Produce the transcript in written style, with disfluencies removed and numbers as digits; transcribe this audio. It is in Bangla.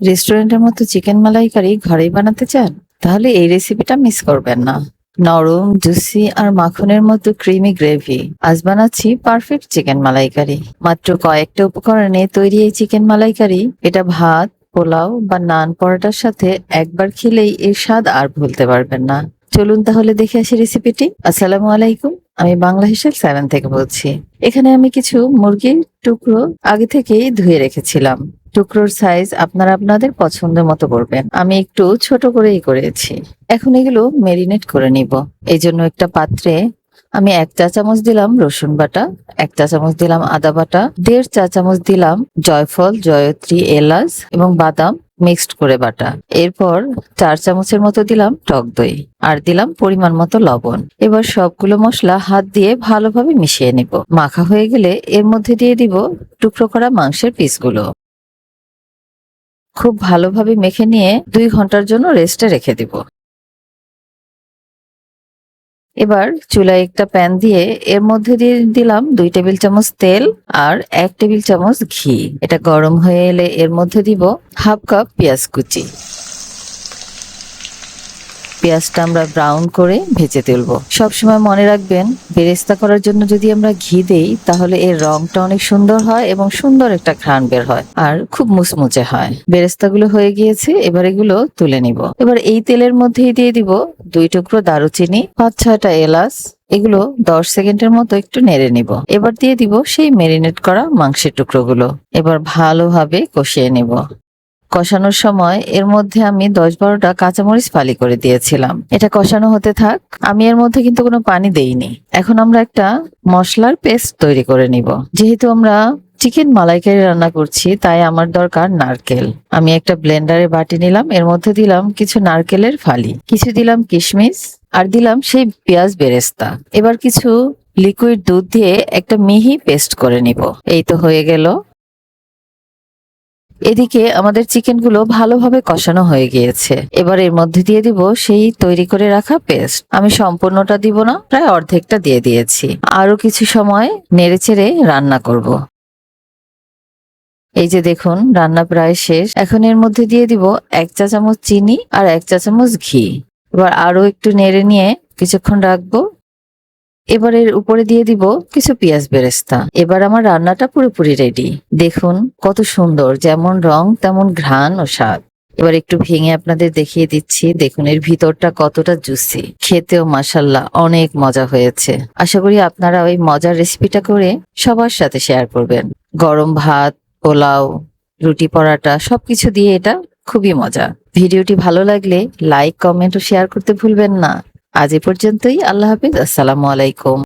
রেস্টুরেন্টের মতো চিকেন মালাইকারি ঘরেই বানাতে চান? তাহলে এই রেসিপিটা মিস করবেন না। নরম, জুসি আর মাখনের মতো ক্রিমি গ্রেভি। আজ বানাচ্ছি পারফেক্ট চিকেন মালাইকারি। মাত্র কয়েকটা উপকরণে তৈরি এই চিকেন মালাইকারি, এটা ভাত, পোলাও বা নান পরোটার সাথে একবার খেলেই এর স্বাদ আর ভুলতে পারবেন না। চলুন তাহলে দেখে আসি রেসিপিটি। আসসালামু আলাইকুম, আমি বাংলা হিসেব 7 থেকে বলছি। এখানে আমি কিছু মুরগির টুকরো আগে থেকেই ধুয়ে রেখেছিলাম। টুকরোর সাইজ আপনারা আপনাদের পছন্দের মতো করবেন। আমি একটু ছোট করেই করেছি। এখন এগুলো মেরিনেট করে নিব। এই জন্য একটা পাত্রে আমি 1 চা চামচ দিলাম রসুন বাটা, 1 চা চামচ দিলাম আদা বাটা, 1.5 চা চামচ দিলাম জয়ফল, জয়ত্রী, এলাচ এবং বাদাম মিক্সড করে বাটা। এরপর 4 চামচের মতো দিলাম টক দই আর দিলাম পরিমাণ মতো লবণ। এবার সবগুলো মশলা হাত দিয়ে ভালোভাবে মিশিয়ে নিব। মাখা হয়ে গেলে এর মধ্যে দিয়ে দিব টুকরো করা মাংসের পিসগুলো। খুব ভালোভাবে মেখে নিয়ে 2 ঘন্টার জন্য রেস্টে রেখে দিব। এবার চুলায় একটা প্যান দিয়ে এর মধ্যে দিয়ে দিলাম 2 টেবিল চামচ তেল আর 1 টেবিল চামচ ঘি। এটা গরম হয়ে এলে এর মধ্যে দিব হাফ কাপ পেঁয়াজ কুচি। পেঁয়াজটা আমরা ব্রাউন করে ভেজে তুলবো। সবসময় মনে রাখবেন, বেরেস্তা করার জন্য যদি আমরা ঘি দেই তাহলে এর রংটা অনেক সুন্দর হয় এবং সুন্দর একটা ঘ্রাণ বের হয় আর খুব মুচমুচে হয়। বেরেস্তাগুলো হয়ে গিয়েছে, এবার এগুলো তুলে নিব। এবার এই তেলের মধ্যেই দিয়ে দিব 2 টুকরো দারুচিনি, 5-6টা এলাচ। এগুলো 10 সেকেন্ডের মতো একটু নেড়ে নিব। এবার দিয়ে দিব সেই ম্যারিনেট করা মাংসের টুকরোগুলো। এবার ভালোভাবে কষিয়ে নিব। কষানোর সময় এর মধ্যে আমি 10-12টা কাঁচামরিচ ফালি করে দিয়েছিলাম। এটা কষানো হতে থাক। আমি এর মধ্যে কিন্তু কোনো পানি দেইনি। এখন আমরা একটা মশলার পেস্ট তৈরি করে নিব। যেহেতু আমরা চিকেন মালাইকারি রান্না করছি, তাই আমার দরকার নারকেল। আমি একটা ব্লেন্ডারে বাটি নিলাম, এর মধ্যে দিলাম কিছু নারকেলের ফালি, কিছু দিলাম কিশমিশ আর দিলাম সেই পেঁয়াজ বেরেস্তা। এবার কিছু লিকুইড দুধ দিয়ে একটা মিহি পেস্ট করে নিব। এই তো হয়ে গেল। এদিকে আমাদের চিকেনগুলো ভালোভাবে কষানো হয়ে গিয়েছে। এবার এর মধ্যে দিয়ে দিব সেই তৈরি করে রাখা পেস্ট। আমি সম্পূর্ণটা দিব না, প্রায় অর্ধেকটা দিয়ে দিয়েছি। আরো কিছু সময় নেড়েচেড়ে রান্না করব। এই যে দেখুন, রান্না প্রায় শেষ। এখন এর মধ্যে দিয়ে দিব 1 চা চামচ চিনি আর 1 চা চামচ ঘি। এবার আরো একটু নেড়ে নিয়ে কিছুক্ষণ রাখবো। এবার এর উপরে দিয়ে দিব কিছু পেঁয়াজ বেরেস্তা। এবার আমার রান্নাটা পুরোপুরি রেডি। দেখুন কত সুন্দর, যেমন রং তেমন ঘ্রাণ ও স্বাদ। এবার একটু ভেঙে আপনাদের দেখিয়ে দিচ্ছি। দেখুন এর ভিতরটা কতটা জুসি, খেতেও মাশাল্লাহ অনেক মজা হয়েছে। আশা করি আপনারা ওই মজার রেসিপিটা করে সবার সাথে শেয়ার করবেন। গরম ভাত, পোলাও, রুটি, পরাটা সবকিছু দিয়ে এটা খুবই মজা। ভিডিওটি ভালো লাগলে লাইক, কমেন্ট ও শেয়ার করতে ভুলবেন না। আজ এ পর্যন্তই। আল্লাহ হাফিজ। আসসালামু আলাইকুম।